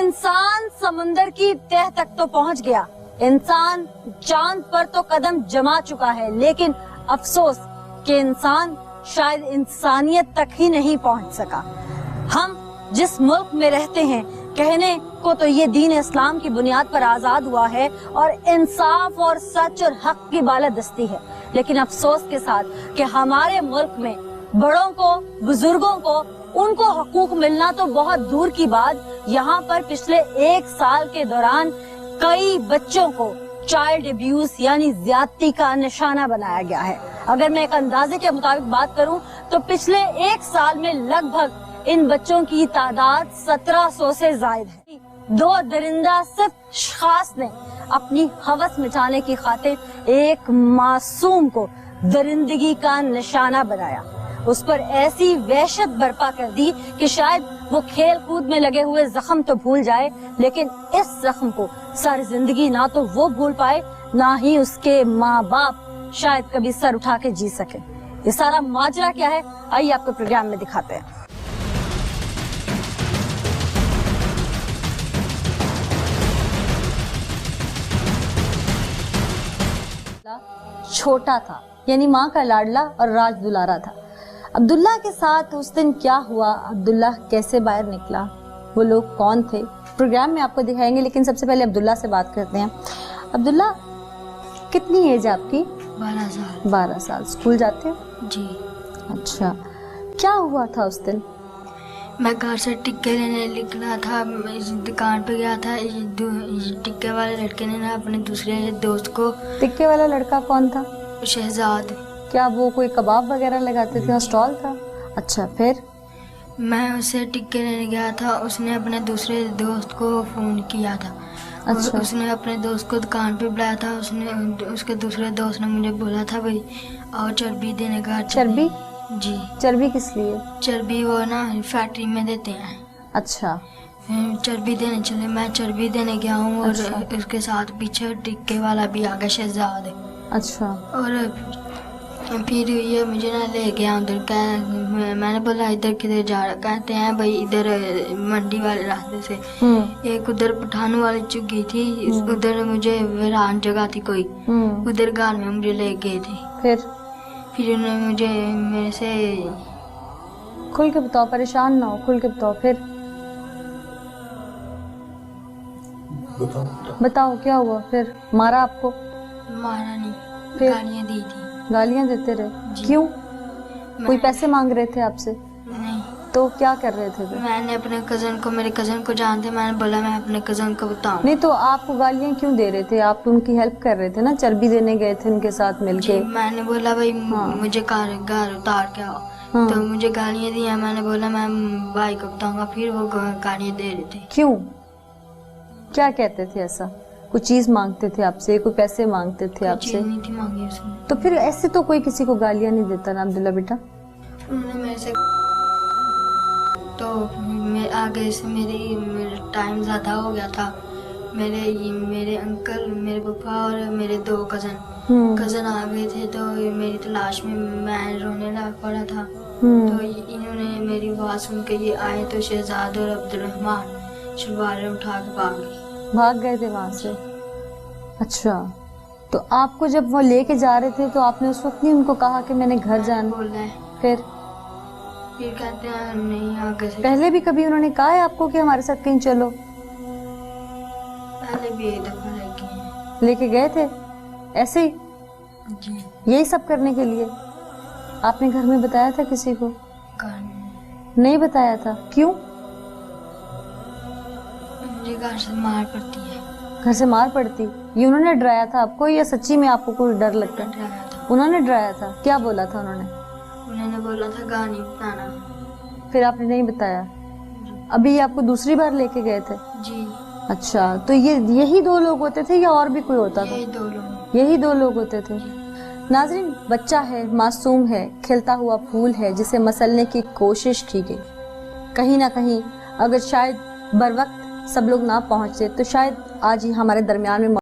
इंसान समुंदर की तह तक तो पहुंच गया, इंसान चांद पर तो कदम जमा चुका है, लेकिन अफसोस कि इंसान शायद इंसानियत तक ही नहीं पहुंच सका। हम जिस मुल्क में रहते हैं, कहने को तो ये दीन इस्लाम की बुनियाद पर आजाद हुआ है और इंसाफ और सच और हक की बालादस्ती है, लेकिन अफसोस के साथ कि हमारे मुल्क में बड़ों को, बुजुर्गों को, उनको हकूक मिलना तो बहुत दूर की बात, यहाँ पर पिछले 1 साल के दौरान कई बच्चों को चाइल्ड अब्यूज यानी ज्यादती का निशाना बनाया गया है। अगर मैं एक अंदाजे के मुताबिक बात करूं तो पिछले 1 साल में लगभग इन बच्चों की तादाद 1700 से ज्यादा है। 2 दरिंदा सिर्फ खास ने अपनी हवस मिटाने की खातिर एक मासूम को दरिंदगी का निशाना बनाया, उस पर ऐसी वहशत बर्पा कर दी कि शायद वो खेल कूद में लगे हुए जख्म तो भूल जाए, लेकिन इस जख्म को सारी जिंदगी ना तो वो भूल पाए, ना ही उसके माँ बाप शायद कभी सर उठा के जी सके। ये सारा माजरा क्या है, आइए आपको प्रोग्राम में दिखाते हैं। छोटा था, यानी माँ का लाडला और राज दुलारा था। अब्दुल्ला के साथ उस दिन क्या हुआ, अब्दुल्ला कैसे बाहर निकला, वो लोग कौन थे, प्रोग्राम में आपको दिखाएंगे, लेकिन सबसे पहले अब्दुल्ला से बात करते हैं। अब्दुल्ला, कितनी एज है आपकी? 12 साल। 12 साल। स्कूल जाते हो? जी। अच्छा, क्या हुआ था उस दिन? मैं घर से टिक्के लेने निकला था, इस दुकान पे गया था, टिक्के वाले लड़के ने ना अपने दूसरे दोस्त को। टिक्के वाला लड़का कौन था? शहजाद। क्या वो कोई कबाब वगैरह लगाते थे, स्टॉल था? अच्छा, फिर? मैं उससे टिक्के लेने गया था, उसने अपने दूसरे दोस्त को फ़ोन किया था। अच्छा। उसने अपने दोस्त को दुकान पे बुलाया था, उसके दूसरे दोस्त ने मुझे बोला था भाई और चर्बी देने का। चर्बी? जी। चर्बी किस लिए? चर्बी वो ना फैक्ट्री में देते हैं। अच्छा। चर्बी देने चले, मैं चर्बी देने गया हूँ और अच्छा। उसके साथ पीछे टिक्के वाला भी आ गया, शहजाद। अच्छा। और फिर ये मुझे ना ले गया उधर, मैंने बोला इधर किधर जा रहा, कहते हैं भाई इधर मंडी वाले रास्ते से। एक उधर पठानों वाली चुग्गी थी, उधर मुझे वीरान जगह थी कोई, उधर गांव में मुझे ले गए थे। फिर उन्होंने मुझे मेरे से। खुल के बताओ, परेशान ना हो, खुल के बताओ। फिर बताओ क्या हुआ? फिर मारा आपको? मारा नहीं, फिर? गालियाँ दी थी। गालियाँ देते रहे? क्यों? कोई पैसे मांग रहे थे आपसे? नहीं। तो क्या कर रहे थे वो? मैंने अपने कज़न को, मेरे कज़न को जानते, मैंने बोला मैं अपने कज़न को बताऊं। नहीं, तो आपको गालियाँ क्यों दे रहे थे? आप तो उनकी हेल्प कर रहे थे ना, चर्बी देने गए थे उनके साथ मिलके। मैंने बोला भाई हाँ। मुझे घर उतार के आओ। हाँ। तो मुझे गालियाँ दी, मैंने बोला मैं भाई को बताऊंगा, फिर वो गालियाँ दे रहे थे। क्यों? क्या कहते थे ऐसा? कुछ चीज मांगते थे आपसे, कोई पैसे मांगते थे आपसे? चीज़ नहीं थी मांगी उसने। तो फिर ऐसे तो कोई किसी को गालियाँ नहीं देता ना अब्दुल्ला बेटा। उन्होंने मेरे से तो आगे से मेरा टाइम ज़्यादा हो गया था। मेरे अंकल, मेरे पापा और मेरे 2 कज़न आ गए थे, तो मेरी तलाश में मैं रोने लग पड़ा था। तो इन्होंने मेरी आवाज़ सुन के ये आए, तो शहजाद और अब्दुर्रहमान शलवारें उठा के भाग गए थे वहां से? अच्छा, तो आपको जब वो लेके जा रहे थे तो आपने उस वक्त नहीं उनको कहा कि मैंने घर जाना? बोल रहे। फिर कहते हैं नहीं आगे से। पहले भी कभी उन्होंने कहा है आपको कि हमारे साथ कहीं चलो? पहले भी एक दफा लेके गए थे ऐसे ही? जी। यही सब करने के लिए? आपने घर में बताया था किसी को? नहीं बताया था? क्यों? मुझे घर से मार पड़ती है। घर से मार पड़ती? ये उन्होंने डराया था आपको या सच्ची में आपको कोई डर लगता है? डराया था। उन्होंने डराया था? क्या बोला था उन्होंने? उन्होंने बोला था गानी बताना। फिर आपने नहीं बताया? अभी ये आपको दूसरी बार लेके गए थे? जी। अच्छा, तो यही 2 लोग होते थे या और भी कोई होता था? यही 2 लोग होते थे। नाज़रीन, बच्चा है, मासूम है, खिलता हुआ फूल है, जिसे मसलने की कोशिश की गई। कहीं ना कहीं अगर शायद बर वक्त सब लोग ना पहुंचे तो शायद आज ही हमारे दरमियान में